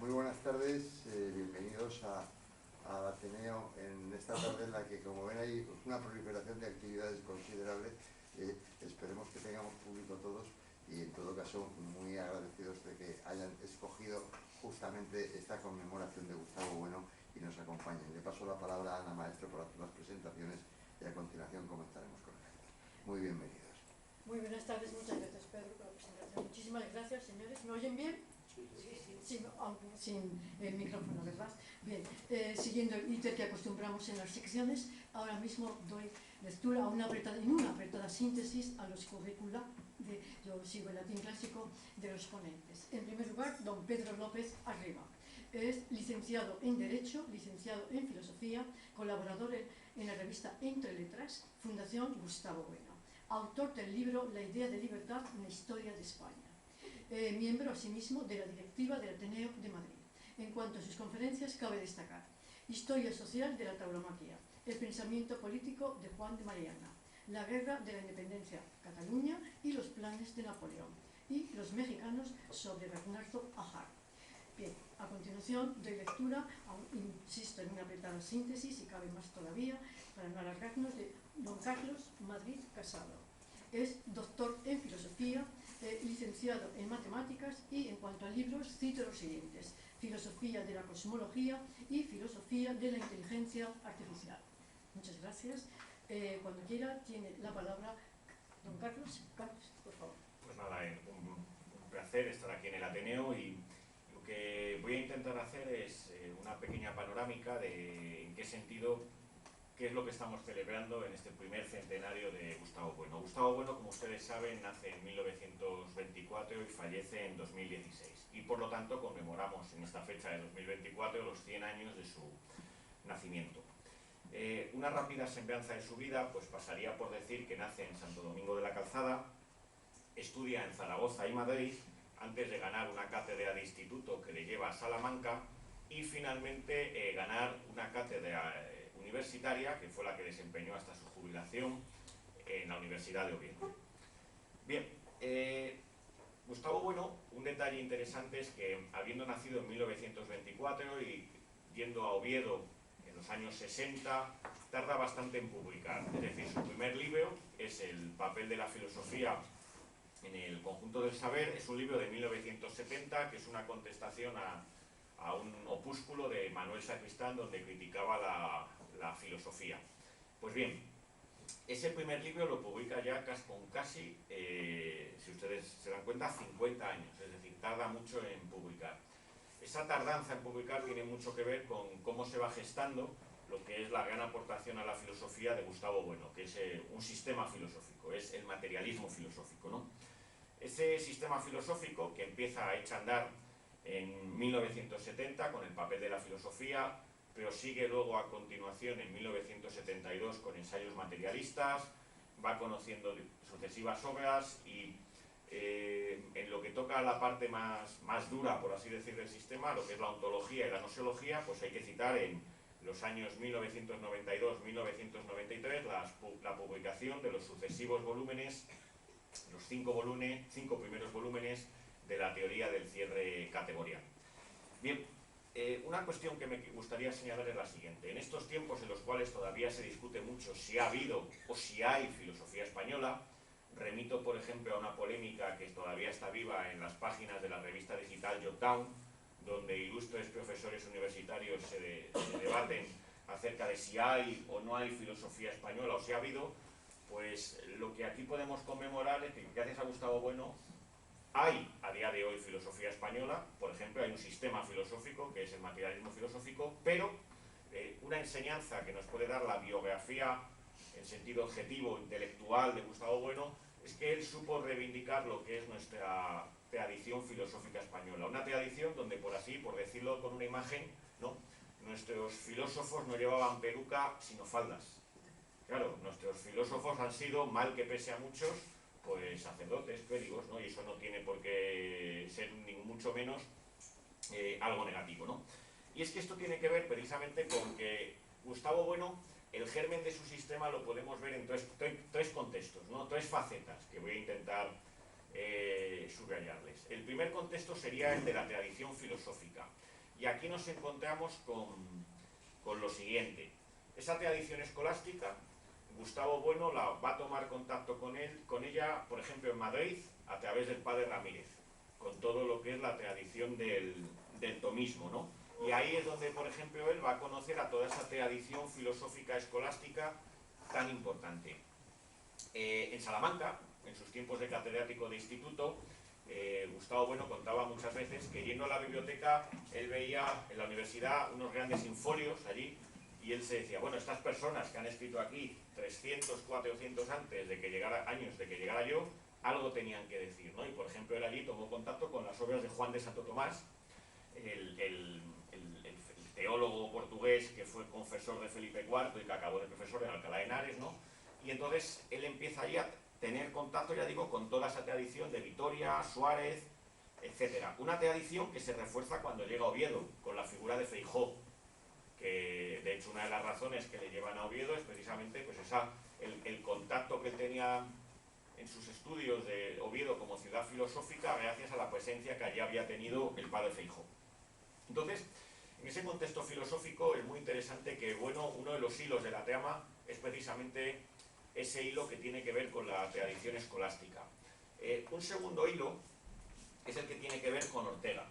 Muy buenas tardes, bienvenidos al Ateneo en esta tarde en la que, como ven, hay una proliferación de actividades considerable. Esperemos que tengamos público todos y, en todo caso, muy agradecidos de que hayan escogido justamente esta conmemoración de Gustavo Bueno y nos acompañen. Le paso la palabra a Ana Maestro para hacer las presentaciones y a continuación comenzaremos con el acto. Muy bienvenidos. Muy buenas tardes, muchas gracias Pedro por la presentación. Muchísimas gracias, señores. ¿Me oyen bien? Sí, aunque sin el micrófono, ¿verdad? Bien, siguiendo el ítem que acostumbramos en las secciones, ahora mismo doy lectura en una apretada síntesis a los currícula, yo sigo el latín clásico, de los ponentes. En primer lugar, don Pedro López Arriba. Es licenciado en Derecho, licenciado en Filosofía, colaborador en la revista Entre Letras, Fundación Gustavo Bueno. Autor del libro La idea de libertad en la historia de España. Miembro asimismo de la directiva del Ateneo de Madrid. En cuanto a sus conferencias, cabe destacar Historia social de la tauromaquia, el pensamiento político de Juan de Mariana, la guerra de la independencia, Cataluña y los planes de Napoleón, y los mexicanos sobre Bernardo Ajar. Bien, a continuación doy lectura, insisto en una apretada síntesis y cabe más todavía, para no alargarnos, de don Carlos Madrid Casado. Es doctor en filosofía, licenciado en matemáticas y, en cuanto a libros, cito los siguientes: Filosofía de la cosmología y Filosofía de la inteligencia artificial. Muchas gracias. Cuando quiera, tiene la palabra don Carlos. Carlos, por favor. Pues nada, un placer estar aquí en el Ateneo, y lo que voy a intentar hacer es una pequeña panorámica de en qué sentido, qué es lo que estamos celebrando en este primer centenario de Gustavo Bueno. Gustavo Bueno, como ustedes saben, nace en 1924 y fallece en 2016. Y por lo tanto conmemoramos en esta fecha de 2024 los 100 años de su nacimiento. Una rápida semblanza de su vida pues pasaría por decir que nace en Santo Domingo de la Calzada, estudia en Zaragoza y Madrid, antes de ganar una cátedra de instituto que le lleva a Salamanca y finalmente ganar una cátedra universitaria, que fue la que desempeñó hasta su jubilación en la Universidad de Oviedo. Bien, Gustavo Bueno, un detalle interesante es que, habiendo nacido en 1924 y yendo a Oviedo en los años 60, tarda bastante en publicar. Es decir, su primer libro es El papel de la filosofía en el conjunto del saber. Es un libro de 1970 que es una contestación a un opúsculo de Manuel Sacristán donde criticaba la filosofía. Pues bien, ese primer libro lo publica ya con casi, si ustedes se dan cuenta, 50 años, es decir, tarda mucho en publicar. Esa tardanza en publicar tiene mucho que ver con cómo se va gestando lo que es la gran aportación a la filosofía de Gustavo Bueno, que es un sistema filosófico, es el materialismo filosófico, ¿no? Ese sistema filosófico, que empieza a echar andar en 1970 con El papel de la filosofía, pero sigue luego a continuación en 1972 con Ensayos materialistas, va conociendo sucesivas obras y en lo que toca a la parte más dura, por así decir, del sistema, lo que es la ontología y la gnoseología, pues hay que citar en los años 1992-1993 la publicación de los sucesivos volúmenes, los 5 primeros volúmenes de la teoría del cierre categorial. Bien, una cuestión que me gustaría señalar es la siguiente. En estos tiempos en los cuales todavía se discute mucho si ha habido o si hay filosofía española, remito por ejemplo a una polémica que todavía está viva en las páginas de la revista digital Jotdown, donde ilustres profesores universitarios se debaten acerca de si hay o no hay filosofía española o si ha habido. Pues lo que aquí podemos conmemorar es que, gracias a Gustavo Bueno, hay a día de hoy filosofía española. Por ejemplo, hay un sistema filosófico que es el materialismo filosófico, pero una enseñanza que nos puede dar la biografía en sentido objetivo, intelectual de Gustavo Bueno, es que él supo reivindicar lo que es nuestra tradición filosófica española. Una tradición donde, por decirlo con una imagen, ¿no?, nuestros filósofos no llevaban peluca sino faldas. Claro, nuestros filósofos han sido, mal que pese a muchos, pues sacerdotes, clérigos, ¿no? Y eso no tiene por qué ser ni mucho menos algo negativo, ¿no? Y es que esto tiene que ver precisamente con que Gustavo Bueno, el germen de su sistema lo podemos ver en tres contextos, ¿no?, tres facetas que voy a intentar subrayarles. El primer contexto sería el de la tradición filosófica. Y aquí nos encontramos con lo siguiente. Esa tradición escolástica, Gustavo Bueno va a tomar contacto con ella, por ejemplo, en Madrid, a través del padre Ramírez, con todo lo que es la tradición del tomismo, ¿no? Y ahí es donde, por ejemplo, él va a conocer a toda esa tradición filosófica escolástica tan importante. En Salamanca, en sus tiempos de catedrático de instituto, Gustavo Bueno contaba muchas veces que yendo a la biblioteca, él veía en la universidad unos grandes infolios allí, y él se decía, bueno, estas personas que han escrito aquí 300, 400 antes de que años de que llegara yo, algo tenían que decir, ¿no? Y por ejemplo, él allí tomó contacto con las obras de Juan de Santo Tomás, el teólogo portugués que fue confesor de Felipe IV y que acabó de profesor en Alcalá de Henares, ¿no? Y entonces él empieza ahí a tener contacto, ya digo, con toda esa tradición de Vitoria, Suárez, etcétera. Una tradición que se refuerza cuando llega Oviedo, con la figura de Feijóo, que de hecho una de las razones que le llevan a Oviedo es precisamente pues el contacto que él tenía en sus estudios de Oviedo como ciudad filosófica gracias a la presencia que allí había tenido el padre Feijóo. Entonces, en ese contexto filosófico es muy interesante que, bueno, uno de los hilos de la trama es precisamente ese hilo que tiene que ver con la tradición escolástica. Un segundo hilo es el que tiene que ver con Ortega.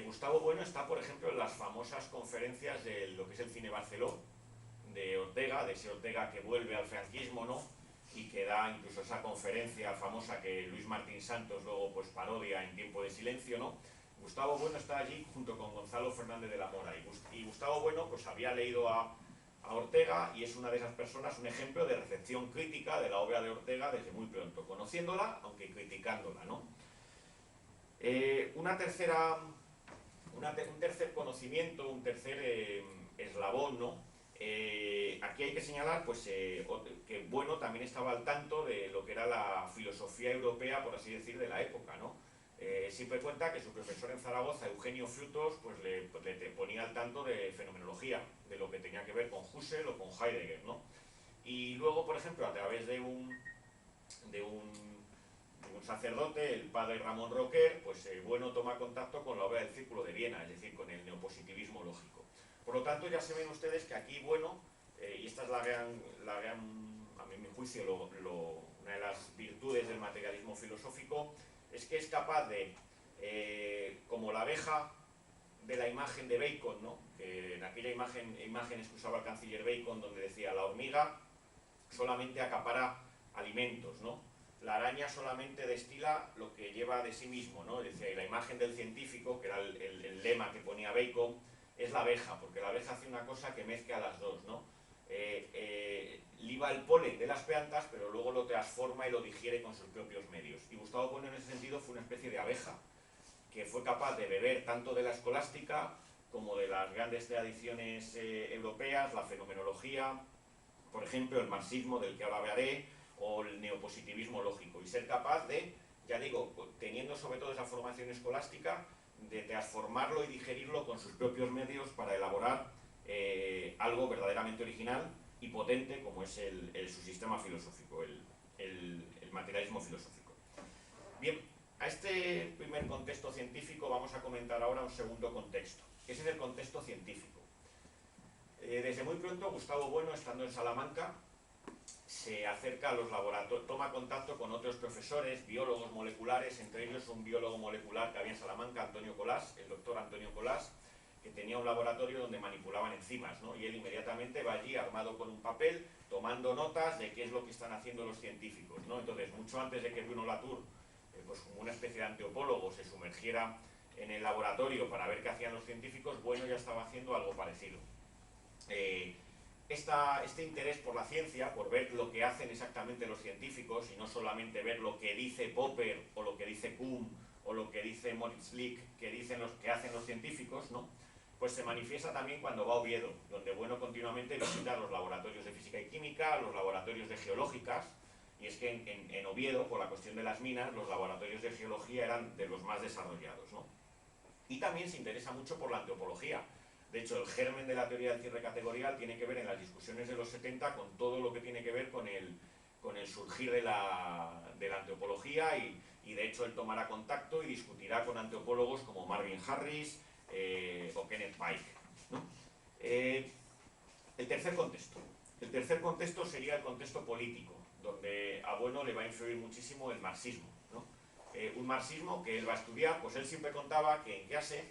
Gustavo Bueno está, por ejemplo, en las famosas conferencias de lo que es el Cine Barceló, de Ortega, de ese Ortega que vuelve al franquismo, ¿no? Y que da incluso esa conferencia famosa que Luis Martín Santos luego pues parodia en Tiempo de Silencio, ¿no? Gustavo Bueno está allí junto con Gonzalo Fernández de la Mora, y Gustavo Bueno pues había leído a Ortega y es una de esas personas, un ejemplo de recepción crítica de la obra de Ortega desde muy pronto, conociéndola aunque criticándola, ¿no? Un tercer conocimiento, un tercer eslabón, ¿no? Aquí hay que señalar pues, que Bueno también estaba al tanto de lo que era la filosofía europea, por así decir, de la época, ¿no? Siempre cuenta que su profesor en Zaragoza, Eugenio Frutos, pues le ponía al tanto de fenomenología, de lo que tenía que ver con Husserl o con Heidegger, ¿no? Y luego, por ejemplo, a través de un sacerdote, el padre Ramón Roquer, pues Bueno toma contacto con la obra del Círculo de Viena, es decir, con el neopositivismo lógico. Por lo tanto, ya se ven ustedes que aquí Bueno, y esta es la gran, a mi juicio, una de las virtudes del materialismo filosófico, es que es capaz de, como la abeja de la imagen de Bacon, ¿no? Que en aquella imágenes que usaba el canciller Bacon, donde decía la hormiga solamente acapara alimentos, ¿no? La araña solamente destila lo que lleva de sí mismo, ¿no? Es decir, la imagen del científico, que era el lema que ponía Bacon, es la abeja, porque la abeja hace una cosa que mezcla las dos, ¿no? Liba el polen de las plantas, pero luego lo transforma y lo digiere con sus propios medios. Y Gustavo Bueno en ese sentido fue una especie de abeja, que fue capaz de beber tanto de la escolástica como de las grandes tradiciones europeas, la fenomenología, por ejemplo, el marxismo del que ahora hablaré, o el neopositivismo lógico, y ser capaz de, ya digo, teniendo sobre todo esa formación escolástica, de transformarlo y digerirlo con sus propios medios para elaborar algo verdaderamente original y potente como es su sistema filosófico, el materialismo filosófico. Bien, a este primer contexto científico vamos a comentar ahora un segundo contexto. Ese es el contexto científico. Desde muy pronto Gustavo Bueno, estando en Salamanca, se acerca a los laboratorios, toma contacto con otros profesores, biólogos moleculares, entre ellos un biólogo molecular que había en Salamanca, Antonio Colás, el doctor Antonio Colás, que tenía un laboratorio donde manipulaban enzimas, ¿no? Y él inmediatamente va allí armado con un papel, tomando notas de qué es lo que están haciendo los científicos, ¿no? Entonces, mucho antes de que Bruno Latour, pues como una especie de antropólogo, se sumergiera en el laboratorio para ver qué hacían los científicos, Bueno ya estaba haciendo algo parecido. Este interés por la ciencia, por ver lo que hacen exactamente los científicos y no solamente ver lo que dice Popper o lo que dice Kuhn o lo que dice Moritz Lick que hacen los científicos, ¿no? Pues se manifiesta también cuando va a Oviedo, donde Bueno continuamente visita los laboratorios de física y química, los laboratorios de geológicas, y es que en Oviedo, por la cuestión de las minas, los laboratorios de geología eran de los más desarrollados, ¿no? Y también se interesa mucho por la antropología. De hecho, el germen de la teoría del cierre categorial tiene que ver en las discusiones de los 70 con todo lo que tiene que ver con el surgir de la antropología y de hecho él tomará contacto y discutirá con antropólogos como Marvin Harris, o Kenneth Pike, ¿no? El tercer contexto sería el contexto político, donde a Bueno le va a influir muchísimo el marxismo, ¿no? Un marxismo que él va a estudiar, pues él siempre contaba que en clase,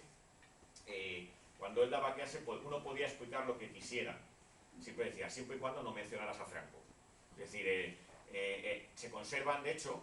cuando él daba clase, pues uno podía explicar lo que quisiera. Siempre decía, siempre y cuando no mencionaras a Franco. Es decir, se conservan, de hecho,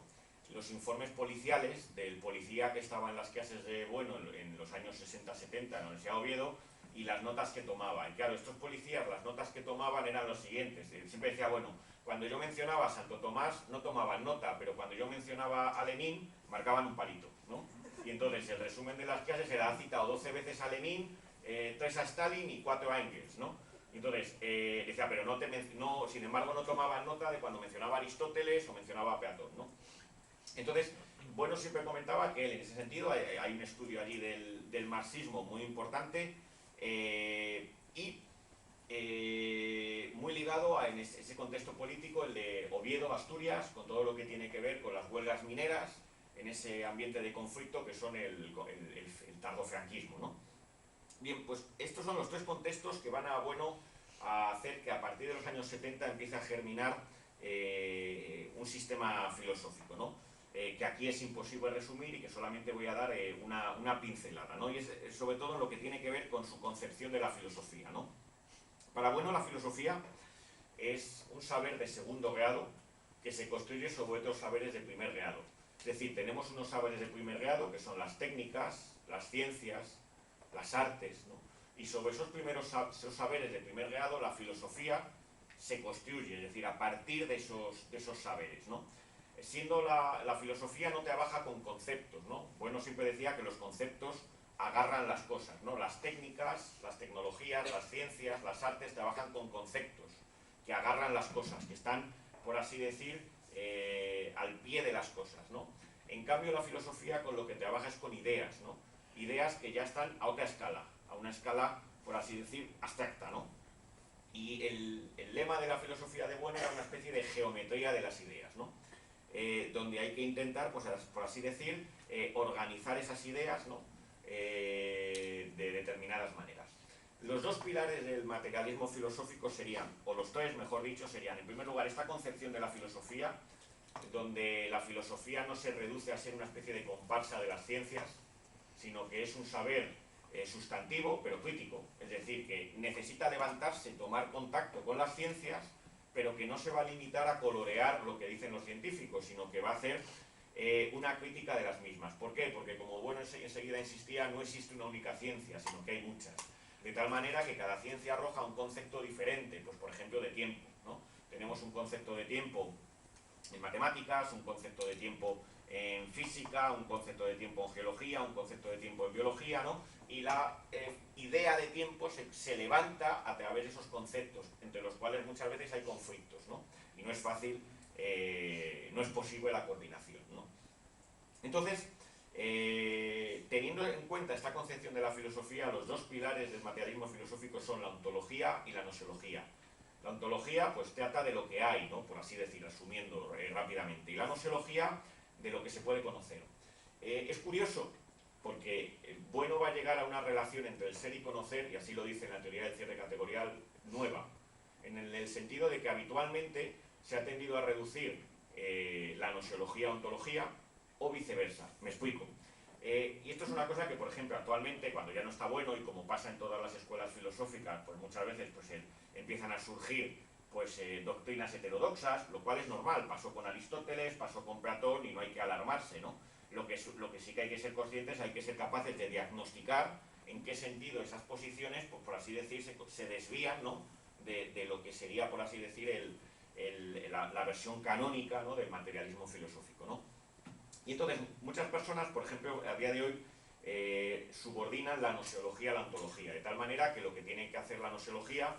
los informes policiales del policía que estaba en las clases de Bueno en los años 60-70 en la Universidad de Oviedo, y las notas que tomaba. Y claro, estos policías, las notas que tomaban eran los siguientes. Siempre decía, bueno, cuando yo mencionaba a Santo Tomás no tomaban nota, pero cuando yo mencionaba a Lenin, marcaban un palito, ¿no? Y entonces el resumen de las clases era, ha citado 12 veces a Lenin, 3 a Stalin y 4 a Engels, ¿no? Y entonces decía, pero sin embargo no tomaban nota de cuando mencionaba a Aristóteles o mencionaba a Platón, ¿no? Entonces, Bueno siempre comentaba que él, en ese sentido, hay un estudio allí del marxismo muy importante, y muy ligado a ese contexto político, el de Oviedo, Asturias, con todo lo que tiene que ver con las huelgas mineras, en ese ambiente de conflicto que son el tardofranquismo, ¿no? Bien, pues estos son los tres contextos que van a hacer que a partir de los años 70 empiece a germinar un sistema filosófico, ¿no? Que aquí es imposible resumir y que solamente voy a dar una pincelada, ¿no? Y es sobre todo lo que tiene que ver con su concepción de la filosofía, ¿no? Para Bueno, la filosofía es un saber de segundo grado que se construye sobre otros saberes de primer grado. Es decir, tenemos unos saberes de primer grado que son las técnicas, las ciencias, las artes, ¿no? Y sobre esos saberes de primer grado la filosofía se construye, es decir, a partir de esos saberes, ¿no? Siendo la filosofía no trabaja con conceptos, ¿no? Bueno siempre decía que los conceptos agarran las cosas, ¿no? Las técnicas, las tecnologías, las ciencias, las artes trabajan con conceptos que agarran las cosas, que están, por así decir, al pie de las cosas, ¿no? En cambio la filosofía con lo que trabaja es con ideas, ¿no? Ideas que ya están a otra escala, a una escala, por así decir, abstracta, ¿no? Y el lema de la filosofía de Bueno era una especie de geometría de las ideas, ¿no? Donde hay que intentar, pues, por así decir, organizar esas ideas, ¿no? De determinadas maneras. Los dos pilares del materialismo filosófico serían, o los tres, mejor dicho, serían, en primer lugar, esta concepción de la filosofía, donde la filosofía no se reduce a ser una especie de comparsa de las ciencias, sino que es un saber sustantivo, pero crítico, es decir, que necesita levantarse, tomar contacto con las ciencias, pero que no se va a limitar a colorear lo que dicen los científicos, sino que va a hacer una crítica de las mismas. ¿Por qué? Porque, como Bueno enseguida insistía, no existe una única ciencia, sino que hay muchas. De tal manera que cada ciencia arroja un concepto diferente, pues por ejemplo de tiempo, ¿no? Tenemos un concepto de tiempo en matemáticas, un concepto de tiempo en física, un concepto de tiempo en geología, un concepto de tiempo en biología, ¿no? Y la idea de tiempo se levanta a través de esos conceptos, entre los cuales muchas veces hay conflictos, ¿no? Y no es fácil, no es posible la coordinación, ¿no? Entonces, teniendo en cuenta esta concepción de la filosofía, los dos pilares del materialismo filosófico son la ontología y la gnoseología. La ontología, pues, trata de lo que hay, ¿no? Por así decir, asumiendo rápidamente. Y la gnoseología, de lo que se puede conocer. Es curioso, porque Bueno va a llegar a una relación entre el ser y conocer, y así lo dice en la teoría del cierre categorial, nueva, en el sentido de que habitualmente se ha tendido a reducir la gnoseología a ontología, o viceversa. Me explico. Y esto es una cosa que, por ejemplo, actualmente, cuando ya no está Bueno, y como pasa en todas las escuelas filosóficas, pues muchas veces pues, empiezan a surgir pues, doctrinas heterodoxas, lo cual es normal. Pasó con Aristóteles, pasó con Platón, y no hay que alarmarse, ¿no? Lo que sí que hay que ser conscientes, hay que ser capaces de diagnosticar en qué sentido esas posiciones, pues, por así decir, se desvían, ¿no? de lo que sería, por así decir, la versión canónica, ¿no? del materialismo filosófico, ¿no? Y entonces muchas personas, por ejemplo, a día de hoy subordinan la gnoseología a la ontología, de tal manera que lo que tiene que hacer la gnoseología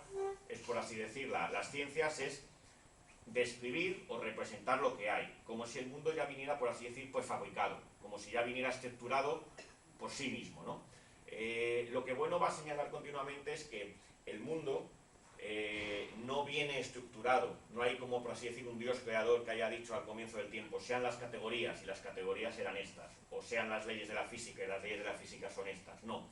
es, por así decir, las ciencias es describir o representar lo que hay, como si el mundo ya viniera, por así decir, pues fabricado, como si ya viniera estructurado por sí mismo, ¿no? Lo que Bueno va a señalar continuamente es que el mundo no viene estructurado, no hay, como por así decir, un Dios creador que haya dicho al comienzo del tiempo, sean las categorías y las categorías eran estas, o sean las leyes de la física y las leyes de la física son estas, no,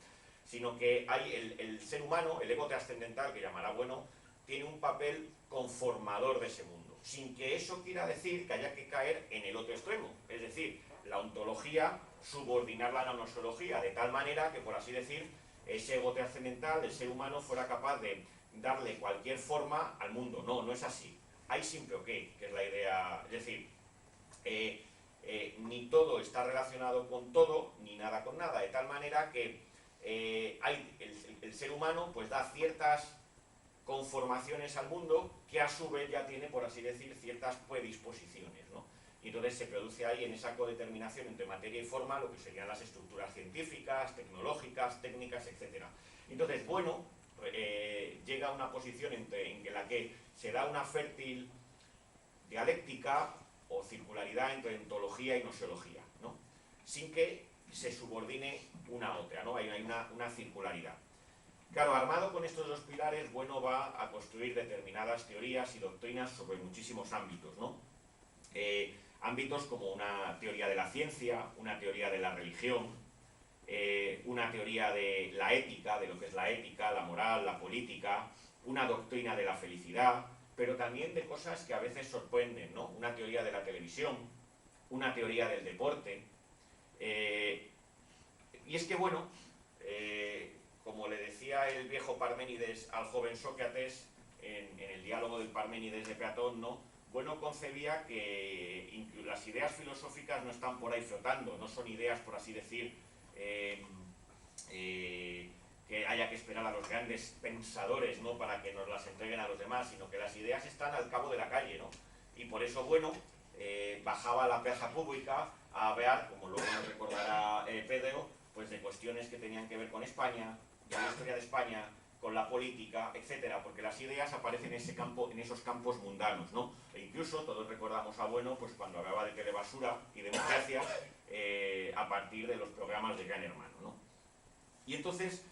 sino que hay el ser humano, el ego trascendental, que llamará bueno, tiene un papel conformador de ese mundo, sin que eso quiera decir que haya que caer en el otro extremo, es decir, la ontología, subordinarla a la nosología, de tal manera que, por así decir, ese ego trascendental del ser humano fuera capaz de darle cualquier forma al mundo. No, no es así. Hay siempre o qué, que es la idea, es decir, ni todo está relacionado con todo, ni nada con nada, de tal manera que el ser humano pues da ciertas conformaciones al mundo que a su vez ya tiene, por así decir, ciertas predisposiciones, ¿no? Y entonces se produce ahí en esa codeterminación entre materia y forma lo que serían las estructuras científicas, tecnológicas, técnicas, etc. Entonces, bueno, llega a una posición en la que se da una fértil dialéctica o circularidad entre ontología y noseología, ¿no? Sin que se subordine una a otra, ¿no? Hay una circularidad. Claro, armado con estos dos pilares, bueno va a construir determinadas teorías y doctrinas sobre muchísimos ámbitos, ¿no? Ámbitos como una teoría de la ciencia, una teoría de la religión, una teoría de la ética, de lo que es la ética, la moral, la política, una doctrina de la felicidad, pero también de cosas que a veces sorprenden, ¿no? Una teoría de la televisión, una teoría del deporte. Y es que, bueno, como le decía el viejo Parménides al joven Sócrates en el diálogo del Parménides de Platón, ¿no? Bueno concebía que las ideas filosóficas no están por ahí flotando, no son ideas, por así decir, que haya que esperar a los grandes pensadores, ¿no? Para que nos las entreguen a los demás, sino que las ideas están al cabo de la calle, ¿no? Y por eso, bueno, bajaba a la plaza pública a hablar, como luego nos recordará Pedro, pues de cuestiones que tenían que ver con España, de la historia de España, con la política, etcétera, porque las ideas aparecen en ese campo, en esos campos mundanos, ¿no? E incluso todos recordamos a Bueno, pues cuando hablaba de telebasura y democracia, a partir de los programas de Gran Hermano, ¿no? Y entonces,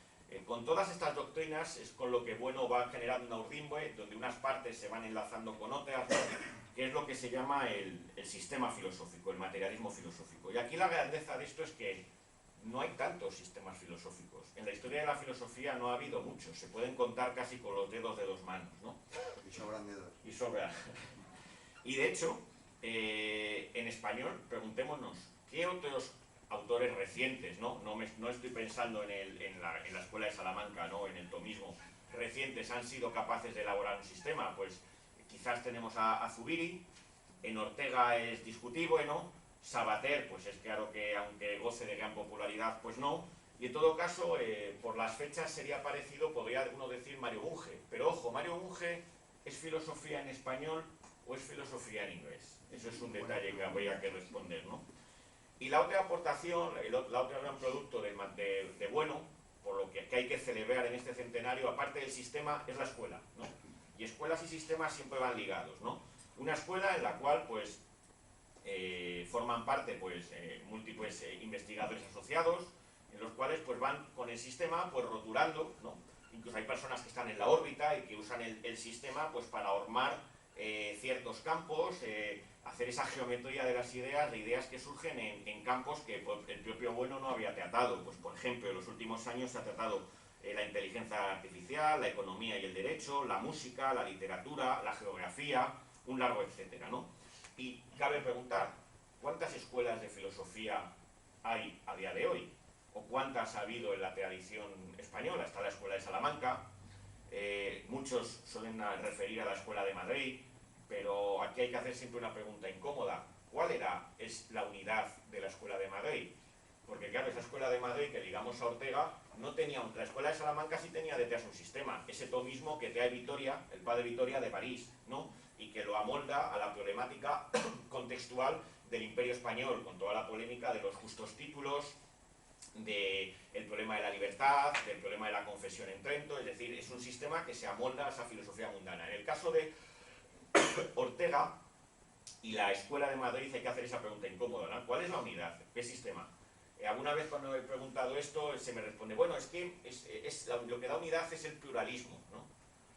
con todas estas doctrinas es con lo que Bueno va generando una urdimbre, donde unas partes se van enlazando con otras, ¿no? Que es lo que se llama el sistema filosófico, el materialismo filosófico. Y aquí la grandeza de esto es que no hay tantos sistemas filosóficos. En la historia de la filosofía no ha habido muchos, se pueden contar casi con los dedos de dos manos, ¿no? Y sobran dedos. Y sobran. Y de hecho, en español, preguntémonos, ¿qué otros autores recientes, ¿no? No estoy pensando en la Escuela de Salamanca, ¿no? En el tomismo, recientes han sido capaces de elaborar un sistema? Pues quizás tenemos a Zubiri, en Ortega es discutible, ¿no? Sabater, pues es claro que aunque goce de gran popularidad, pues no. Y en todo caso, por las fechas sería parecido, podría uno decir Mario Bunge. Pero ojo, Mario Bunge ¿es filosofía en español o es filosofía en inglés? Eso es un detalle que habría que responder, ¿no? Y la otra aportación, la otra gran producto de Bueno, por lo que hay que celebrar en este centenario, aparte del sistema, es la escuela, ¿no? Y escuelas y sistemas siempre van ligados, ¿no? Una escuela en la cual, pues, forman parte pues múltiples investigadores asociados, en los cuales pues van con el sistema pues rotulando, ¿no? Incluso hay personas que están en la órbita y que usan el sistema pues para hormar ciertos campos, hacer esa geometría de las ideas, de ideas que surgen en campos que pues, el propio Bueno no había tratado. Pues por ejemplo, en los últimos años se ha tratado la inteligencia artificial, la economía y el derecho, la música, la literatura, la geografía, un largo etcétera, ¿no? Y cabe preguntar, ¿cuántas escuelas de filosofía hay a día de hoy? ¿O cuántas ha habido en la tradición española? Está la Escuela de Salamanca, muchos suelen referir a la Escuela de Madrid, pero aquí hay que hacer siempre una pregunta incómoda. ¿Cuál es la unidad de la Escuela de Madrid? Porque claro, esa Escuela de Madrid que ligamos a Ortega no tenía, la Escuela de Salamanca sí tenía detrás un sistema, ese tomismo que trae Vitoria, el padre Vitoria de París, ¿no? Y que lo amolda a la problemática contextual del Imperio Español, con toda la polémica de los justos títulos, del problema de la libertad, del problema de la confesión en Trento, es decir, es un sistema que se amolda a esa filosofía mundana. En el caso de Ortega y la Escuela de Madrid hay que hacer esa pregunta incómoda, ¿no? ¿Cuál es la unidad? ¿Qué sistema? Alguna vez cuando he preguntado esto se me responde, bueno, es que lo que da unidad es el pluralismo, ¿no?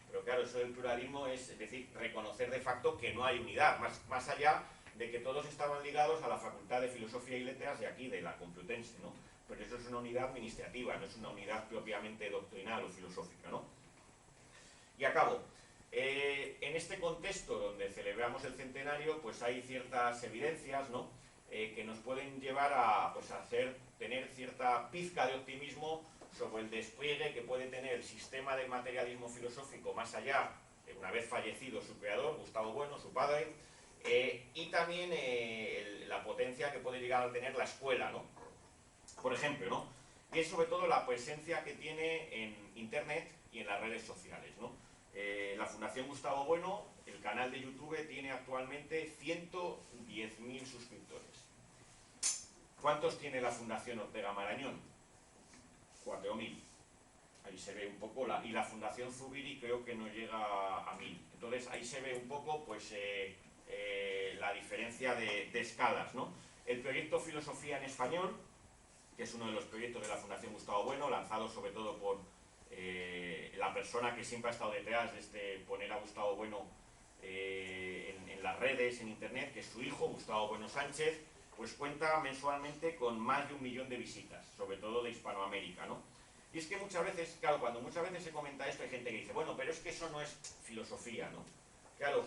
Pero claro, eso del pluralismo es decir, reconocer de facto que no hay unidad, más allá de que todos estaban ligados a la Facultad de Filosofía y Letras de aquí, de la Complutense, ¿no? pero eso es una unidad administrativa, no es una unidad propiamente doctrinal o filosófica, ¿no? Y acabo. En este contexto donde celebramos el centenario, pues hay ciertas evidencias, ¿no?, que nos pueden llevar a, pues, tener cierta pizca de optimismo sobre el despliegue que puede tener el sistema del materialismo filosófico más allá, una vez fallecido su creador, Gustavo Bueno, su padre, y también la potencia que puede llegar a tener la escuela, ¿no?, por ejemplo, ¿no? Y es sobre todo la presencia que tiene en Internet y en las redes sociales, ¿no? La Fundación Gustavo Bueno, el canal de YouTube, tiene actualmente 110.000 suscriptores. ¿Cuántos tiene la Fundación Ortega Marañón? 4.000. Ahí se ve un poco, y la Fundación Zubiri creo que no llega a 1.000. Entonces ahí se ve un poco, pues, la diferencia de escalas, ¿no? El proyecto Filosofía en Español, que es uno de los proyectos de la Fundación Gustavo Bueno, lanzado sobre todo por la persona que siempre ha estado detrás de poner a Gustavo Bueno en las redes, en Internet, que es su hijo, Gustavo Bueno Sánchez, pues cuenta mensualmente con más de 1 millón de visitas, sobre todo de Hispanoamérica, ¿no? Y es que muchas veces, claro, cuando muchas veces se comenta esto, hay gente que dice, bueno, pero es que eso no es filosofía, ¿no? Claro,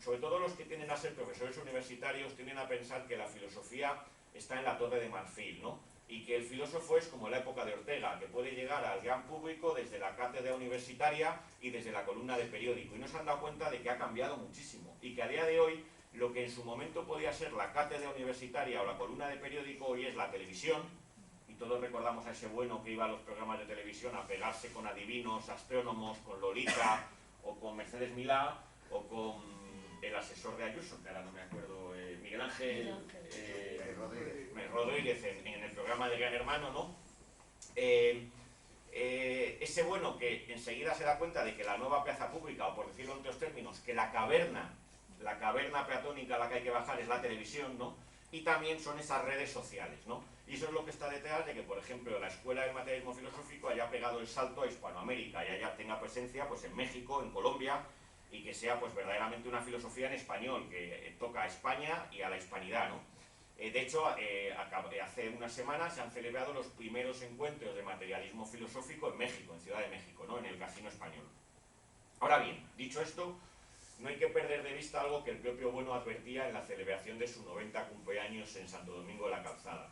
sobre todo los que tienden a ser profesores universitarios tienden a pensar que la filosofía está en la Torre de Marfil, ¿no? Y que el filósofo es como en la época de Ortega, que puede llegar al gran público desde la cátedra universitaria y desde la columna de periódico. Y no se han dado cuenta de que ha cambiado muchísimo. Y que a día de hoy, lo que en su momento podía ser la cátedra universitaria o la columna de periódico, hoy es la televisión. Y todos recordamos a ese Bueno que iba a los programas de televisión a pegarse con adivinos, astrónomos, con Lolita, o con Mercedes Milá, o con el asesor de Ayuso, que ahora no me acuerdo, Miguel Ángel Rodríguez en el programa de Gran Hermano, ¿no? Ese Bueno que enseguida se da cuenta de que la nueva plaza pública, o por decirlo en otros términos, que la caverna platónica a la que hay que bajar es la televisión, ¿no? Y también son esas redes sociales, ¿no? Y eso es lo que está detrás de que, por ejemplo, la Escuela del Materialismo Filosófico haya pegado el salto a Hispanoamérica y haya tenga presencia, pues, en México, en Colombia, y que sea, pues, verdaderamente una filosofía en español, que toca a España y a la hispanidad, ¿no? De hecho, hace unas semanas se han celebrado los primeros encuentros de materialismo filosófico en México, en Ciudad de México, ¿no?, en el Casino Español. Ahora bien, dicho esto, no hay que perder de vista algo que el propio Bueno advertía en la celebración de su 90 cumpleaños en Santo Domingo de la Calzada.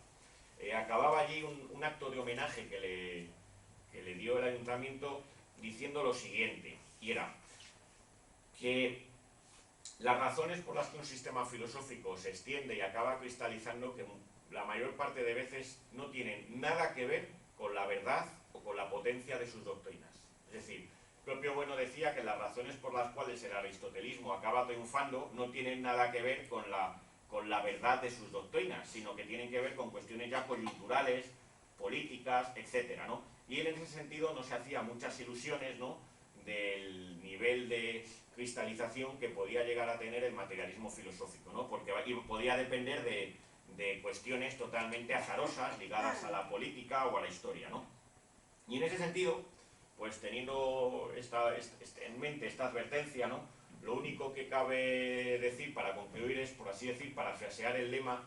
Acababa allí un acto de homenaje que le dio el ayuntamiento diciendo lo siguiente, y era que las razones por las que un sistema filosófico se extiende y acaba cristalizando, que la mayor parte de veces no tienen nada que ver con la verdad o con la potencia de sus doctrinas. Es decir, el propio Bueno decía que las razones por las cuales el aristotelismo acaba triunfando no tienen nada que ver con la verdad de sus doctrinas, sino que tienen que ver con cuestiones ya coyunturales, políticas, etcétera, ¿no? Y él en ese sentido no se hacía muchas ilusiones, ¿no?, del nivel de cristalización que podía llegar a tener el materialismo filosófico, ¿no?, porque podía depender de cuestiones totalmente azarosas ligadas a la política o a la historia, ¿no? Y en ese sentido, pues teniendo en mente esta advertencia, ¿no?, lo único que cabe decir para concluir es, por así decir, parafrasear el lema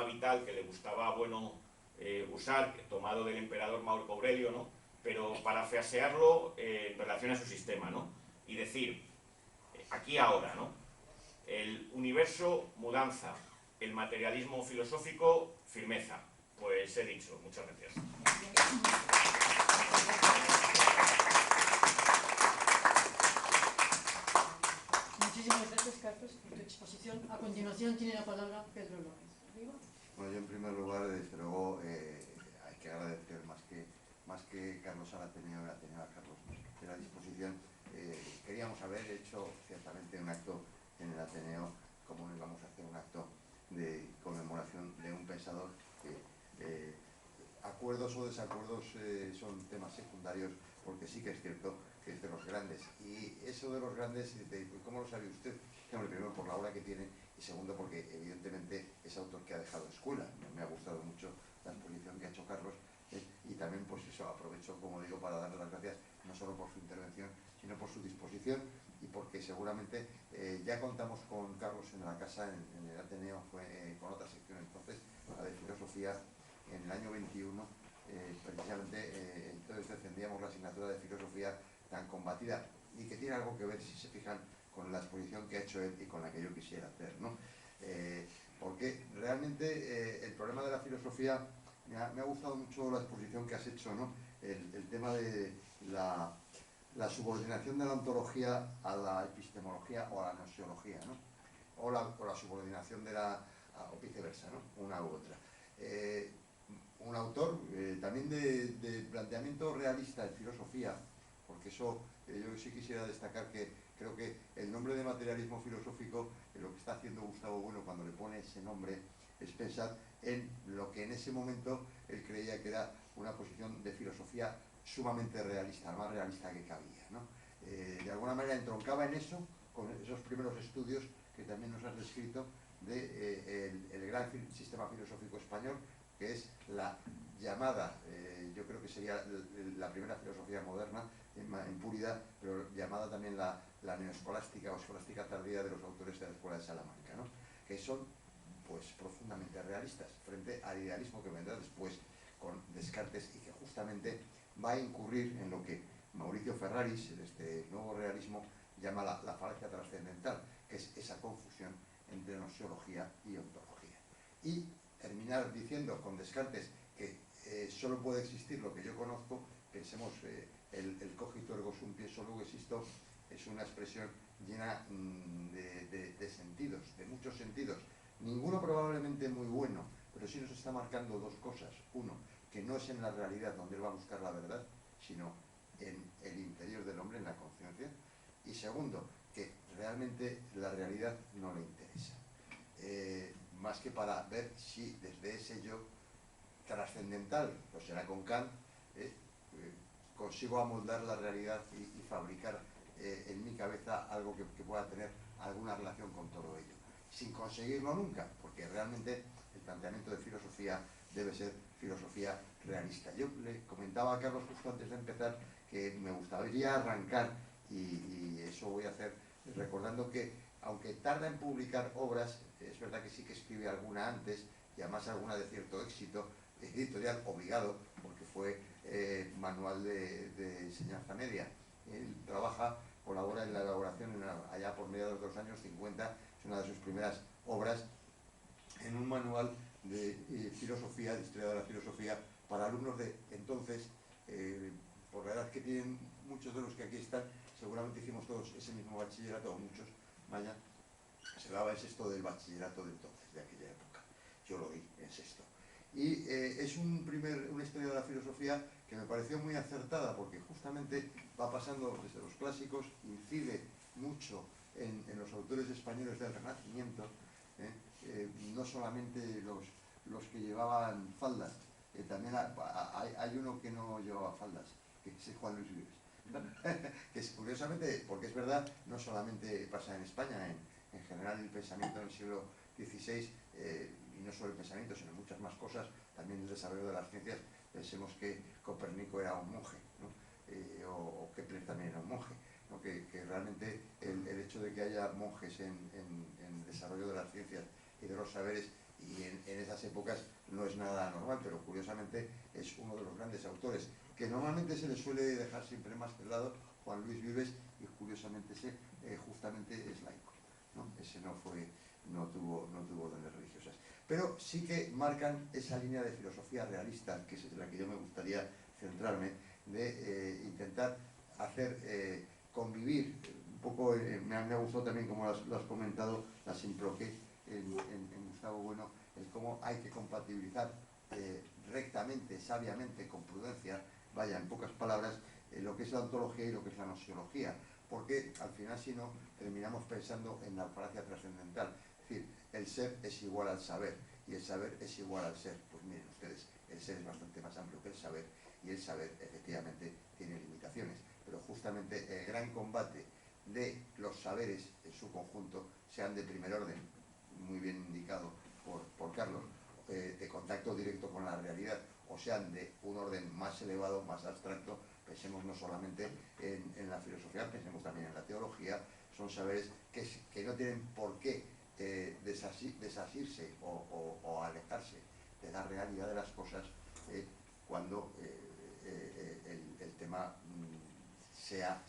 vital que le gustaba a Bueno usar, tomado del emperador Marco Aurelio, ¿no?, pero parafrasearlo en relación a su sistema, ¿no?, y decir, aquí ahora, ¿no?, el universo, mudanza, el materialismo filosófico, firmeza. Pues he dicho, muchas gracias. Muchísimas gracias, Carlos, por tu exposición. A continuación tiene la palabra Pedro López. Bueno, yo en primer lugar, desde luego, hay que agradecer más que Carlos al Ateneo a Carlos de la disposición. Queríamos haber hecho ciertamente un acto en el Ateneo, como íbamos a hacer un acto de conmemoración de un pensador que acuerdos o desacuerdos son temas secundarios, porque sí que es cierto que es de los grandes. Y eso de los grandes, ¿cómo lo sabe usted? Primero, por la obra que tiene, y segundo, porque evidentemente es autor que ha dejado escuela. Me ha gustado mucho la exposición que ha hecho Carlos, y también, pues eso, aprovecho, como digo, para darle las gracias no solo por su intervención, sino por su disposición, y porque seguramente ya contamos con Carlos en la casa, en el Ateneo, fue con otra sección entonces, la de filosofía, en el año 21, precisamente, entonces defendíamos la asignatura de filosofía tan combatida y que tiene algo que ver, si se fijan, con la exposición que ha hecho él y con la que yo quisiera hacer, ¿no? Porque realmente el problema de la filosofía, me ha gustado mucho la exposición que has hecho, ¿no? El tema de la subordinación de la ontología a la epistemología o a la gnoseología, ¿no? O la subordinación de o viceversa, ¿no? Una u otra. Un autor también de planteamiento realista en filosofía, porque eso yo sí quisiera destacar que creo que el nombre de materialismo filosófico, lo que está haciendo Gustavo Bueno cuando le pone ese nombre, es pensar en lo que en ese momento él creía que era una posición de filosofía sumamente realista, la más realista que cabía, ¿no? De alguna manera entroncaba en eso, con esos primeros estudios que también nos has descrito, el gran sistema filosófico español, que es la llamada, yo creo que sería la primera filosofía moderna en puridad, pero llamada también la neoescolástica o escolástica tardía de los autores de la Escuela de Salamanca, ¿no? Que son pues profundamente realistas frente al idealismo que vendrá después con Descartes y que justamente va a incurrir en lo que Mauricio Ferraris, este nuevo realismo, llama la falacia trascendental, que es esa confusión entre gnoseología y ontología. Y terminar diciendo con Descartes que solo puede existir lo que yo conozco. Pensemos, el cogito ergo sum, pienso luego existo, es una expresión llena de sentidos, de muchos sentidos, ninguno probablemente muy bueno, pero sí nos está marcando dos cosas. Uno, que no es en la realidad donde él va a buscar la verdad, sino en el interior del hombre, en la conciencia. Y segundo, que realmente la realidad no le interesa, más que para ver si desde ese yo trascendental, pues será con Kant, consigo amoldar la realidad y fabricar en mi cabeza algo que pueda tener alguna relación con todo ello, sin conseguirlo nunca, porque realmente el planteamiento de filosofía debe ser filosofía realista. Yo le comentaba a Carlos justo antes de empezar que me gustaría arrancar, y eso voy a hacer, recordando que aunque tarda en publicar obras, es verdad que sí que escribe alguna antes, y además alguna de cierto éxito, editorial obligado, porque fue manual de enseñanza media. Él colabora en la elaboración allá por mediados de los años 50, es una de sus primeras obras, en un manual de filosofía, de historia de la filosofía, para alumnos de entonces, por la edad que tienen muchos de los que aquí están, seguramente hicimos todos ese mismo bachillerato, o muchos, vaya, se daba el sexto del bachillerato de entonces, de aquella época. Yo lo di en sexto. Y es una historia de la filosofía que me pareció muy acertada, porque justamente va pasando desde los clásicos, incide mucho en los autores españoles del Renacimiento, no solamente los que llevaban faldas, también hay uno que no llevaba faldas, que es Juan Luis Vives. Que es curiosamente, porque es verdad, no solamente pasa en España, en general el pensamiento en el siglo XVI, y no solo el pensamiento, sino muchas más cosas, también el desarrollo de las ciencias. Pensemos que Copérnico era un monje, ¿no? O Kepler también era un monje, ¿no? Que realmente el hecho de que haya monjes en el desarrollo de las ciencias y de los saberes, y en esas épocas no es nada normal, pero curiosamente es uno de los grandes autores, que normalmente se le suele dejar siempre más de lado, Juan Luis Vives, y curiosamente ese justamente es laico, ¿no? Ese no tuvo dones religiosas. Pero sí que marcan esa línea de filosofía realista, que es en la que yo me gustaría centrarme, de intentar hacer convivir un poco, me ha gustado también, como lo has comentado, la simproqué en Gustavo Bueno, el cómo hay que compatibilizar rectamente, sabiamente, con prudencia, vaya, en pocas palabras, lo que es la ontología y lo que es la gnoseología, porque al final, si no, terminamos pensando en la falacia trascendental. Es decir, el ser es igual al saber y el saber es igual al ser. Pues miren ustedes, el ser es bastante más amplio que el saber, y el saber efectivamente tiene limitaciones, pero justamente el gran combate de los saberes en su conjunto, sean de primer orden, muy bien indicado por Carlos, de contacto directo con la realidad, o sean de un orden más elevado, más abstracto. Pensemos no solamente en la filosofía, pensemos también en la teología. Son saberes que no tienen por qué desasirse o alejarse de la realidad de las cosas cuando el tema sea,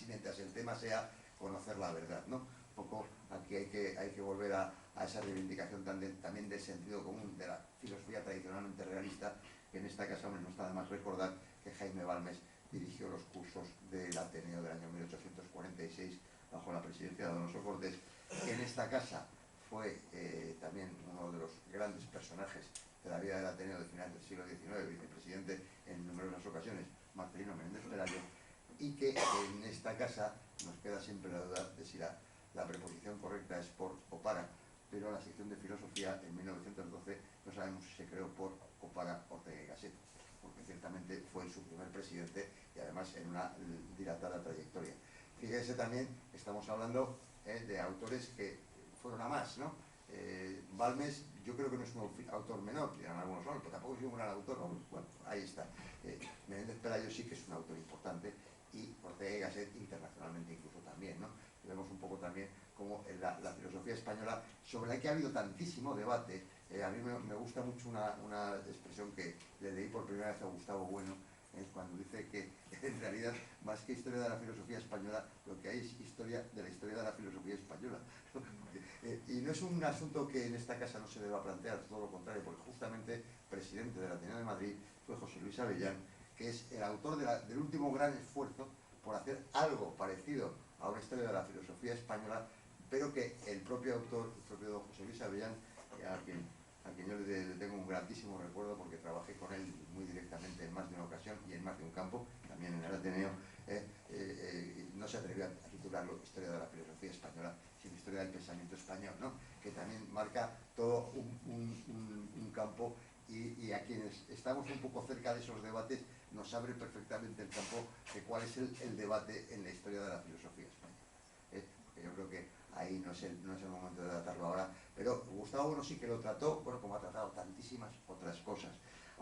mientras el tema sea conocer la verdad, ¿no? Un poco aquí hay que volver a esa reivindicación también del sentido común, de la filosofía tradicionalmente realista, que en esta casa no está de más recordar que Jaime Balmes dirigió los cursos del Ateneo del año 1846 bajo la presidencia de Donoso Cortés, que en esta casa fue también uno de los grandes personajes de la vida del Ateneo de final del siglo XIX, vicepresidente en numerosas ocasiones, Marcelino Menéndez Pelayo, y que en esta casa nos queda siempre la duda de si la preposición correcta es por o para, pero la sección de filosofía en 1912 no sabemos si se creó por o para Ortega y Gasset, porque ciertamente fue su primer presidente y además en una dilatada trayectoria. Fíjense también, estamos hablando de autores que fueron a más, ¿no? Balmes, yo creo que no es un autor menor, dirán algunos, no, pero tampoco es un gran autor, ¿no? Bueno, ahí está. Menéndez Pelayo sí que es un autor importante y Ortega y Gasset internacionalmente incluso también, ¿no? Y vemos un poco también como la filosofía española, sobre la que ha habido tantísimo debate. A mí me gusta mucho una expresión que le leí por primera vez a Gustavo Bueno, cuando dice que en realidad, más que historia de la filosofía española, lo que hay es historia de la filosofía española. Y no es un asunto que en esta casa no se deba plantear, todo lo contrario, porque justamente presidente del Ateneo de Madrid fue José Luis Avellán, que es el autor del último gran esfuerzo por hacer algo parecido a una historia de la filosofía española, pero que el propio autor, el propio don José Luis Avellán, a quien yo le tengo un grandísimo recuerdo porque trabajé con él muy directamente en más de una ocasión y en más de un campo, también en el Ateneo, no se atrevió a titularlo Historia de la filosofía española, sino Historia del pensamiento español, ¿no? Que también marca todo un campo y a quienes estamos un poco cerca de esos debates nos abre perfectamente el campo de cuál es el debate en la historia de la filosofía española. Porque yo creo que ahí no es el momento de tratarlo ahora, pero Gustavo Bueno sí que lo trató, bueno, como ha tratado tantísimas otras cosas.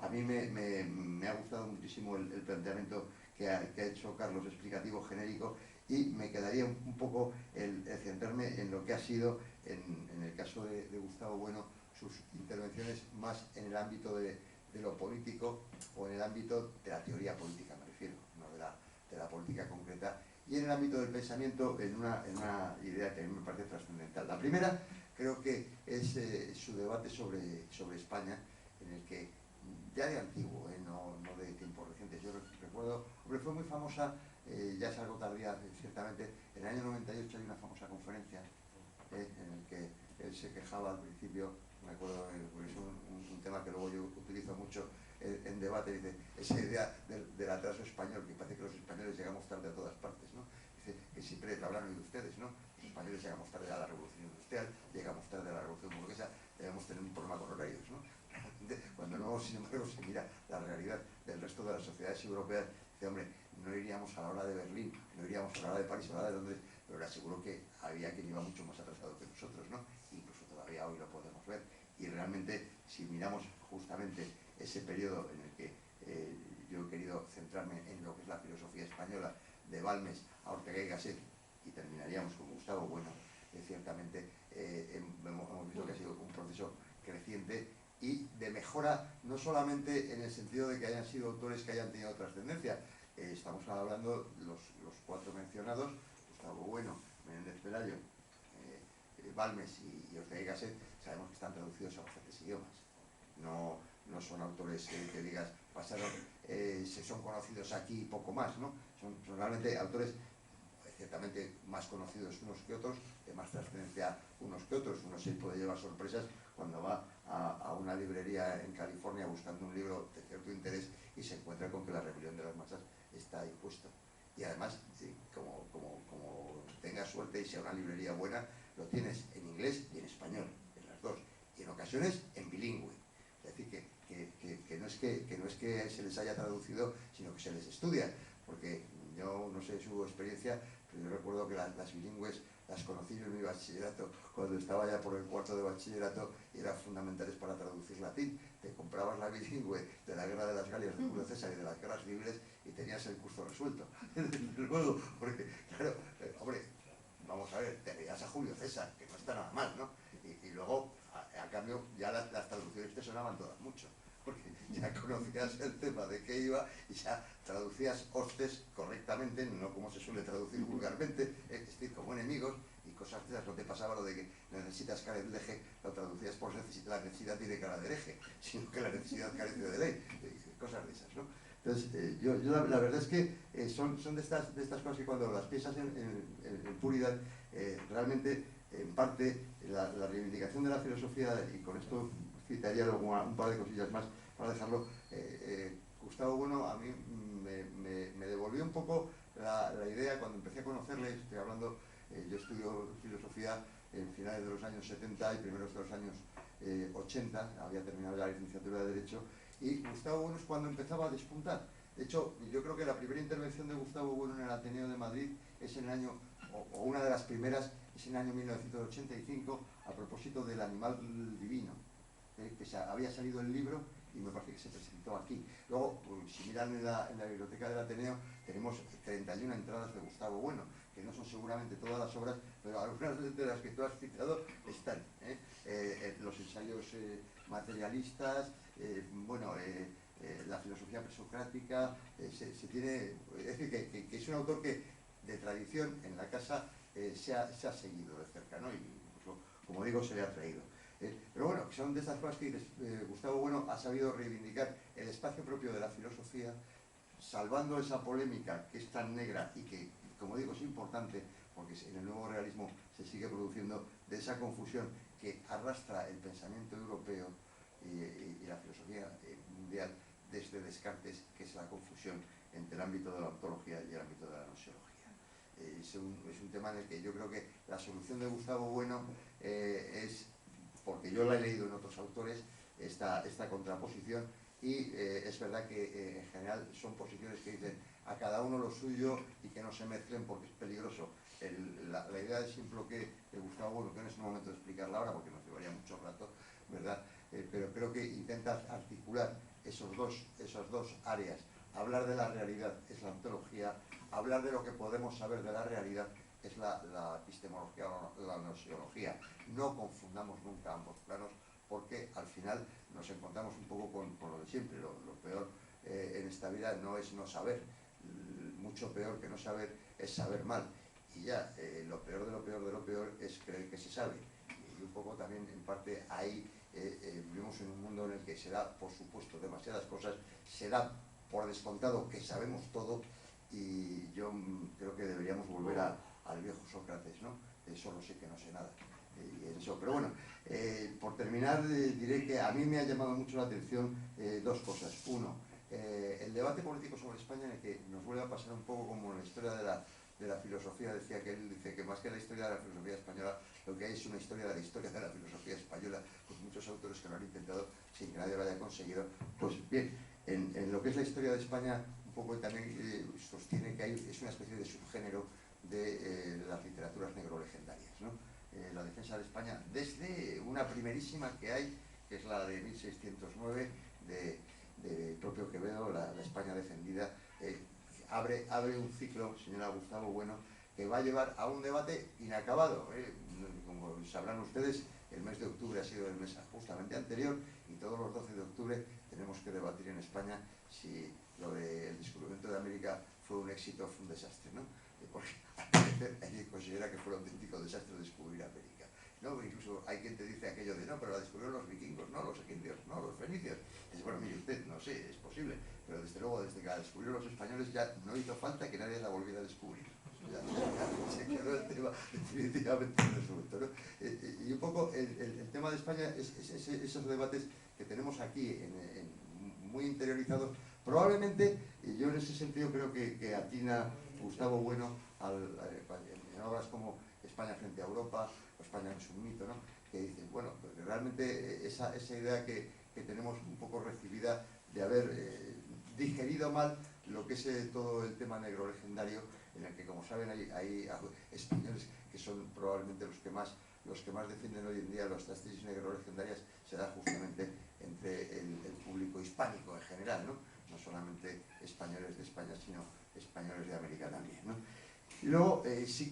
A mí me ha gustado muchísimo el planteamiento que ha hecho Carlos, explicativo, genérico, y me quedaría un poco el centrarme en lo que ha sido, en el caso de Gustavo Bueno, sus intervenciones más en el ámbito de lo político o en el ámbito de la teoría política, me refiero, no de la política concreta, y en el ámbito del pensamiento en una idea que a mí me parece trascendental. La primera creo que es su debate sobre España, en el que ya de antiguo, no de tiempos recientes. Yo recuerdo, hombre, fue muy famosa, ya es algo tardía, ciertamente, en el año 98 hay una famosa conferencia en el que él se quejaba al principio, me acuerdo, porque es un tema que luego yo utilizo mucho en debate, dice, esa idea del atraso español, que parece que los españoles llegamos tarde a todas partes, ¿no? Dice que siempre lo habrán oído ustedes, ¿no? Los españoles llegamos tarde a la revolución industrial, llegamos tarde a la revolución burguesa, debemos tener un problema con horarios, ¿no? Cuando no, sin embargo, se mira la realidad del resto de las sociedades europeas, dice, hombre, no iríamos a la hora de Berlín, no iríamos a la hora de París, a la hora de Londres, pero le aseguro que había quien iba mucho más atrasado que nosotros, ¿no? Incluso todavía hoy lo podemos ver. Y realmente, si miramos justamente ese periodo en el que yo he querido centrarme en lo que es la filosofía española, de Balmes a Ortega y Gasset, y terminaríamos con Gustavo Bueno, ciertamente hemos visto que ha sido un proceso creciente y de mejora, no solamente en el sentido de que hayan sido autores que hayan tenido trascendencia. Estamos hablando los cuatro mencionados, Gustavo Bueno, Menéndez Pelayo, Balmes y Ortega y Gasset, sabemos que están traducidos a bastantes idiomas. No son autores que digas, pasaron, son conocidos aquí y poco más, ¿no? Son realmente autores ciertamente más conocidos unos que otros, de más trascendencia unos que otros. Uno se puede llevar sorpresas cuando va a una librería en California buscando un libro de cierto interés y se encuentra con que La rebelión de las masas está ahí puesto. Y además, como tengas suerte y sea una librería buena, lo tienes en inglés y en español, en las dos, y en ocasiones en bilingüe. Es decir, que no es que se les haya traducido, sino que se les estudia, porque yo no sé su experiencia, pero yo recuerdo que las bilingües las conocí yo en mi bachillerato, cuando estaba ya por el cuarto de bachillerato, y eran fundamentales para traducir latín. Te comprabas la bilingüe de la Guerra de las Galias de Julio César y de las Guerras Civiles y tenías el curso resuelto. Luego, porque, claro, hombre, vamos a ver, te veías a Julio César, que no está nada mal, ¿no? Y luego a cambio ya las traducciones te sonaban todas mucho, porque ya conocías el tema de qué iba y ya traducías hostes correctamente, no como se suele traducir vulgarmente, es decir, como enemigos y cosas de esas. No te pasaba lo de que necesitas carecer de eje, lo traducías por la necesidad tiene cara de hereje, sino que la necesidad carece de ley, cosas de esas, ¿no? Entonces, yo la verdad es que son de estas cosas que cuando las piensas en puridad, realmente, en parte, la reivindicación de la filosofía, y con esto citaría luego un par de cosillas más para dejarlo, Gustavo Bueno a mí me devolvió un poco la idea cuando empecé a conocerle. Estoy hablando, yo estudio filosofía en finales de los años 70 y primeros de los años 80, había terminado ya la licenciatura de Derecho, y Gustavo Bueno es cuando empezaba a despuntar. De hecho, yo creo que la primera intervención de Gustavo Bueno en el Ateneo de Madrid es en el año, o una de las primeras, es en el año 1985, a propósito del animal divino, que había salido el libro y me parece que se presentó aquí. Luego, si miran en la biblioteca del Ateneo, tenemos 31 entradas de Gustavo Bueno, que no son seguramente todas las obras, pero algunas de las que tú has citado están. Los ensayos materialistas, la filosofía presocrática, se tiene, es decir, que es un autor que de tradición en la casa se ha seguido de cerca, ¿no? Y pues, como digo, se le ha traído. Pero bueno, son de estas cosas que Gustavo Bueno ha sabido reivindicar el espacio propio de la filosofía, salvando esa polémica que es tan negra y que, como digo, es importante, porque en el nuevo realismo se sigue produciendo, de esa confusión que arrastra el pensamiento europeo y la filosofía mundial desde Descartes, que es la confusión entre el ámbito de la ontología y el ámbito de la gnoseología. Es un tema en el que yo creo que la solución de Gustavo Bueno es, porque yo la he leído en otros autores, esta contraposición, y es verdad que en general son posiciones que dicen a cada uno lo suyo y que no se mezclen porque es peligroso. La idea de simple que Gustavo Bueno, que no es el momento de explicarla ahora porque nos llevaría mucho rato, ¿verdad? Pero creo que intenta articular esas dos áreas. Hablar de la realidad es la ontología, hablar de lo que podemos saber de la realidad es la epistemología o la gnoseología. No confundamos nunca ambos planos, porque al final nos encontramos un poco con lo de siempre. Lo peor en esta vida no es no saber, mucho peor que no saber es saber mal. Y ya, lo peor de lo peor de lo peor es creer que se sabe. Y un poco también, en parte, ahí vivimos en un mundo en el que se da, por supuesto, demasiadas cosas, se da por descontado que sabemos todo, y yo creo que deberíamos volver al viejo Sócrates, ¿no? Solo sé que no sé nada. Eso. Pero bueno, por terminar, diré que a mí me ha llamado mucho la atención dos cosas. Uno, el debate político sobre España, en el que nos vuelve a pasar un poco como en la historia de la filosofía. Decía que él dice que más que la historia de la filosofía española, lo que hay es una historia de la historia de la filosofía española, pues muchos autores que lo han intentado sin que nadie lo haya conseguido. Pues bien, en lo que es la historia de España, un poco también sostiene que es una especie de subgénero de las literaturas negrolegendarias, ¿no? La defensa de España, desde una primerísima que hay, que es la de 1609, de propio Quevedo, la España defendida, abre un ciclo, señora Gustavo Bueno, que va a llevar a un debate inacabado. Como sabrán ustedes, el mes de octubre ha sido el mes justamente anterior, y todos los 12 de octubre tenemos que debatir en España si lo del descubrimiento de América fue un éxito o fue un desastre, ¿no? Porque al parecer hay quien considera que fue un auténtico desastre descubrir América, ¿no? Incluso hay quien te dice aquello de no, pero la descubrieron los vikingos, no, los egipcios, no, los fenicios. Dice, bueno, mire usted, no sé, es posible, pero desde luego, desde que la descubrieron los españoles ya no hizo falta que nadie la volviera a descubrir. Ya se quedó el tema definitivamente resuelto, ¿no? Y un poco el tema de España es esos debates que tenemos aquí muy interiorizados. Probablemente, y yo en ese sentido creo que atina Gustavo Bueno en obras como España frente a Europa, o España es un mito, ¿no? Que dicen, bueno, pues realmente esa idea que tenemos un poco recibida de haber digerido mal lo que es todo el tema negro legendario, en el que, como saben, hay españoles que son probablemente los que más defienden hoy en día las tesis negro legendarias, se da justamente entre el público hispánico en general, ¿no? No solamente españoles de España, sino españoles de América también, ¿no? Y luego, sí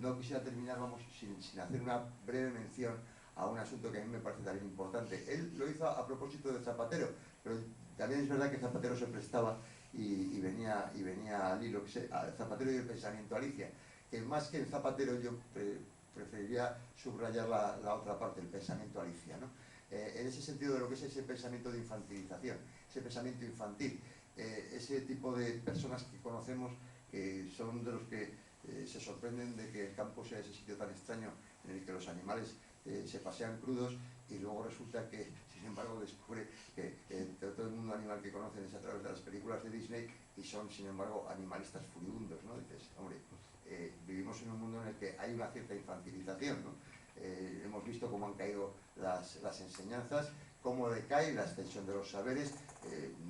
no quisiera terminar, sin hacer una breve mención a un asunto que a mí me parece también importante. Él lo hizo a propósito de Zapatero, pero también es verdad que Zapatero se prestaba y venía al hilo, Zapatero y el pensamiento Alicia, que más que en Zapatero yo preferiría subrayar la otra parte, el pensamiento Alicia, ¿no? En ese sentido de lo que es ese pensamiento de infantilización, ese pensamiento infantil, ese tipo de personas que conocemos que son de los que se sorprenden de que el campo sea ese sitio tan extraño en el que los animales se pasean crudos y luego resulta que, sin embargo, descubre que todo el mundo animal que conocen es a través de las películas de Disney y son, sin embargo, animalistas furibundos, ¿no? Dices, hombre, vivimos en un mundo en el que hay una cierta infantilización, ¿no? Hemos visto cómo han caído las enseñanzas, cómo decae la extensión de los saberes.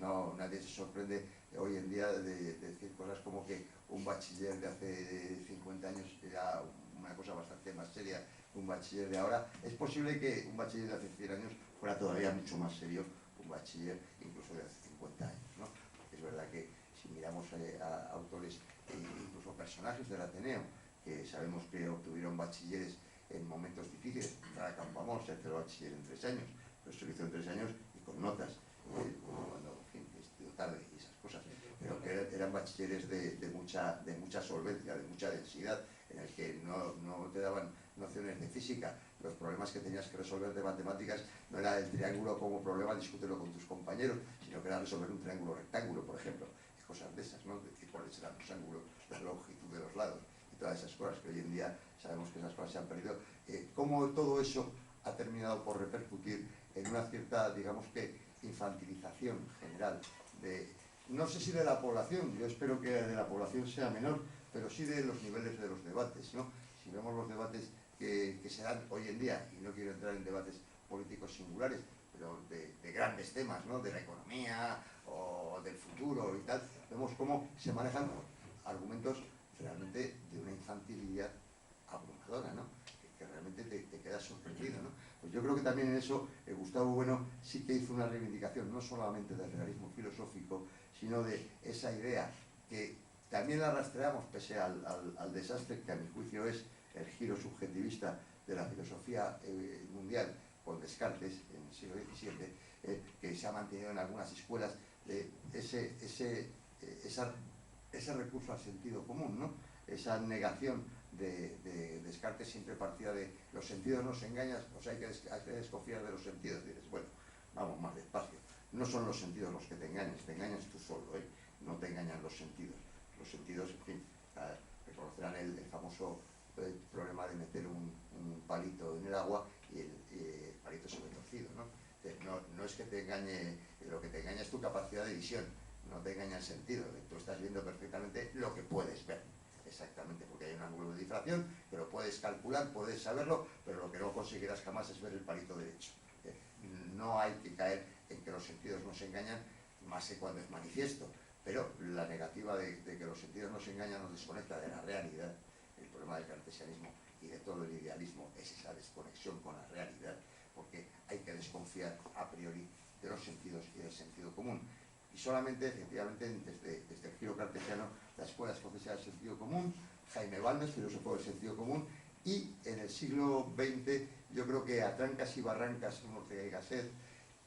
Nadie se sorprende hoy en día de decir cosas como que un bachiller de hace 50 años era una cosa bastante más seria que un bachiller de ahora. Es posible que un bachiller de hace 100 años fuera todavía mucho más serio que un bachiller incluso de hace 50 años, ¿no? Es verdad que si miramos a autores e incluso personajes del Ateneo, que sabemos que obtuvieron bachilleres en momentos difíciles, para Campoamor se hizo el bachiller en 3 años, pero se lo hizo en 3 años y con notas, cuando, en fin, estudió tarde y esas cosas, pero que eran bachilleres de mucha solvencia, de mucha densidad, en el que no te daban nociones de física. Los problemas que tenías que resolver de matemáticas no era el triángulo como problema, discútelo con tus compañeros, sino que era resolver un triángulo rectángulo, por ejemplo, y cosas de esas, ¿no? De cuáles eran los ángulos, la longitud de los lados, y todas esas cosas que hoy en día sabemos que esas cosas se han perdido. Cómo todo eso ha terminado por repercutir en una cierta, digamos que, infantilización general no sé si de la población, yo espero que de la población sea menor, pero sí de los niveles de los debates, ¿no? Si vemos los debates que se dan hoy en día, y no quiero entrar en debates políticos singulares, pero de grandes temas, ¿no? De la economía o del futuro y tal, vemos cómo se manejan argumentos realmente de una infantilidad abrumadora, ¿no? Que realmente te quedas sorprendido, ¿no? Pues yo creo que también en eso Gustavo Bueno sí que hizo una reivindicación, no solamente del realismo filosófico, sino de esa idea que también la rastreamos pese al desastre que a mi juicio es el giro subjetivista de la filosofía mundial con Descartes en el siglo XVII, que se ha mantenido en algunas escuelas, ese recurso al sentido común, ¿no? Esa negación de Descartes siempre partía de los sentidos nos engañan, o sea, hay que desconfiar de los sentidos. Y dices, bueno, vamos más despacio. No son los sentidos los que te engañas tú solo, ¿eh? No te engañan los sentidos. Los sentidos, en fin, reconocerán el famoso problema de meter un palito en el agua y el palito se ve torcido, ¿no? No es que te engañe, lo que te engaña es tu capacidad de visión, no te engaña el sentido. Tú estás viendo perfectamente lo que puedes ver. Exactamente, porque hay un ángulo de difracción, pero puedes calcular, puedes saberlo, pero lo que no conseguirás jamás es ver el palito derecho. No hay que caer en que los sentidos nos engañan, más que cuando es manifiesto, pero la negativa de que los sentidos nos engañan nos desconecta de la realidad. El problema del cartesianismo y de todo el idealismo es esa desconexión con la realidad, porque hay que desconfiar a priori de los sentidos y del sentido común. Y solamente, efectivamente, desde el giro cartesiano, la escuela escocesa del sentido común, Jaime Balmes, filósofo del sentido común, y en el siglo XX, yo creo que a trancas y barrancas, un Ortega y Gasset,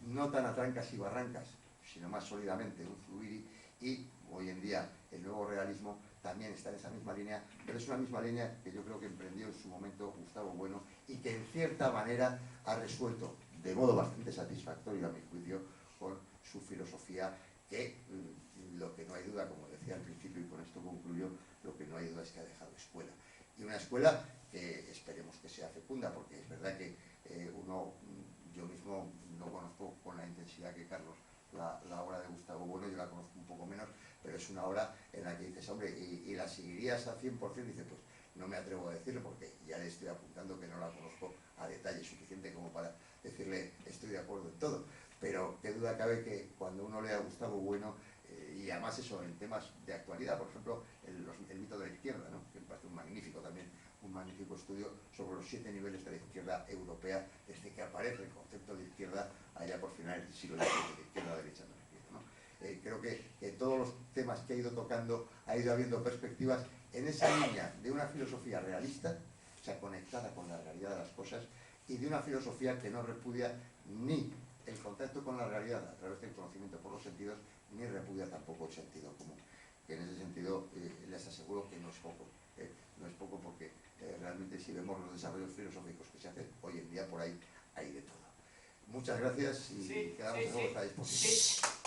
no tan a trancas y barrancas, sino más sólidamente, un Zubiri, y hoy en día el nuevo realismo también está en esa misma línea, pero es una misma línea que yo creo que emprendió en su momento Gustavo Bueno y que en cierta manera ha resuelto de modo bastante satisfactorio, a mi juicio, con su filosofía, que lo que no hay duda, como decía al principio y con esto concluyo, lo que no hay duda es que ha dejado escuela. Y una escuela que esperemos que sea fecunda, porque es verdad que yo mismo no conozco con la intensidad que Carlos la obra de Gustavo Bueno, yo la conozco un poco menos, pero es una obra en la que dices, hombre, y la seguirías al 100%, dices, pues no me atrevo a decirlo porque ya le estoy apuntando que no la conozco a detalle suficiente como para decirle estoy de acuerdo en todo. Pero qué duda cabe que cuando uno lee a Gustavo Bueno, y además eso en temas de actualidad, por ejemplo, el mito de la izquierda, ¿no? Que me parece un magnífico estudio sobre los 7 niveles de la izquierda europea desde que aparece el concepto de izquierda allá por finales del siglo XIX, de izquierda, derecha, ¿no? Creo que todos los temas que ha ido tocando ha ido habiendo perspectivas en esa línea de una filosofía realista, o sea, conectada con la realidad de las cosas, y de una filosofía que no repudia ni el contacto con la realidad a través del conocimiento por los sentidos, ni repudia tampoco el sentido común. Que en ese sentido les aseguro que no es poco. No es poco porque realmente si vemos los desarrollos filosóficos que se hacen hoy en día por ahí, hay de todo. Muchas gracias y quedamos a vuestra disposición.